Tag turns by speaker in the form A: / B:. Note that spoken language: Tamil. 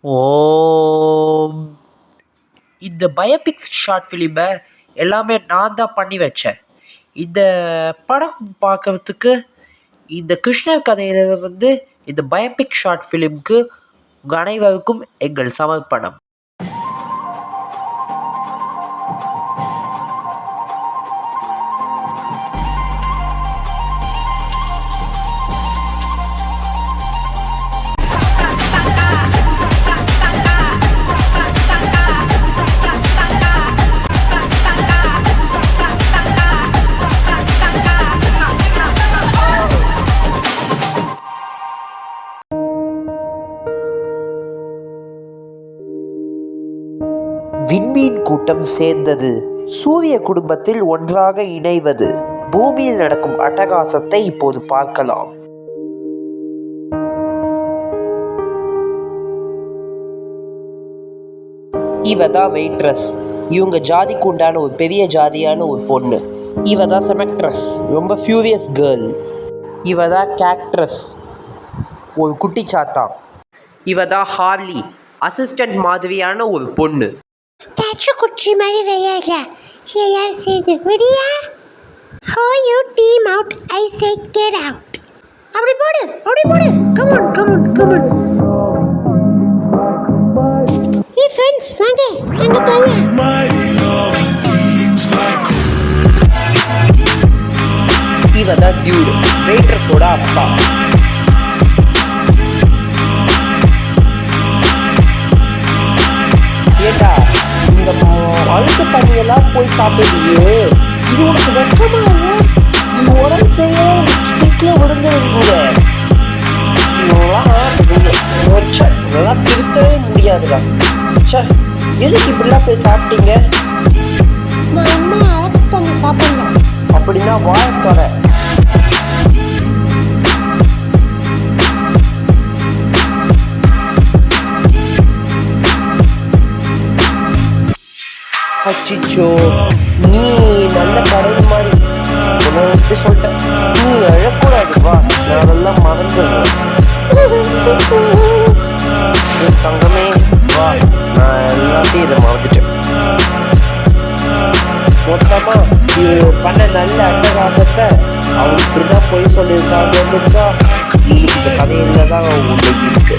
A: ஓம். இந்த பயோபிக்ஸ் ஷார்ட் ஃபிலிமை எல்லாமே நான் தான் பண்ணி வச்சேன். இந்த படம் பார்க்கறதுக்கு இந்த கிருஷ்ணர் கதையிலிருந்து இந்த பயோபிக் ஷார்ட் ஃபிலிமுக்கு உங்கள் அனைவருக்கும் எங்கள் சமர்ப்பணம். விண்மீன் கூட்டம் சேர்ந்தது. சூரிய குடும்பத்தில் ஒன்றாக இணைவது. பூமியில் நடக்கும் அட்டகாசத்தை இப்போது பார்க்கலாம். இவதான் வெயிட்ரஸ். இவங்க ஜாதிக்கு உண்டான ஒரு பெரிய ஜாதியான ஒரு பொண்ணு. இவதான் செமெக்ட்ரஸ், ரொம்ப ஃபியூரியஸ் கேர்ள். இவதான் கேக்ட்ரஸ், ஒரு குட்டி சாத்தா. இவதான் ஹார்லி, அசிஸ்டன்ட் மாதிரியான ஒரு பொண்ணு.
B: ஸ்டாச்சு குச்சி மாதிரி விளையாட எல்லாரும் சேர்ந்து முடியா? How you team out? I say get out. அப்படி போடு. Come on. Hey friends, வாங்க அங்க போலாம்.
A: இவதான் டியூட், வெயிட்ரஸோட அப்பா. ஏண்டா இந்த அழுக்கு தண்ணியெல்லாம் போய் சாப்பிடுறியே, இது உனக்கு வெக்கமா இல்லை? நீ உடம்பு செய்ய சீக்கிரம் விழுந்துடும் கூட. இதெல்லாம் திருத்தவே முடியாதுடா. எதுக்கு இப்படிலாம் போய் சாப்பிட்டீங்க?
B: நான் அம்மா அழுக்கு தண்ணி சாப்பிடலாம்.
A: அப்படின்னா வாயத்தோட அச்சிச்சோ, நீ நல்ல கடவுள் மாதிரி உனக்கு சொல்லிட்டேன். நீ அழக்கூடாது, வா, நான் அதெல்லாம் மறந்துடுவேன். தங்கமே வா, நான் எல்லாத்தையும் இதை மறந்துட்டேன். மொத்தமா பண்ண நல்ல அட்டகாசத்தை அவங்க இப்படிதான் போய் சொல்லியிருக்காங்க. இந்த கதையில தான் ஒன்று இருக்கு.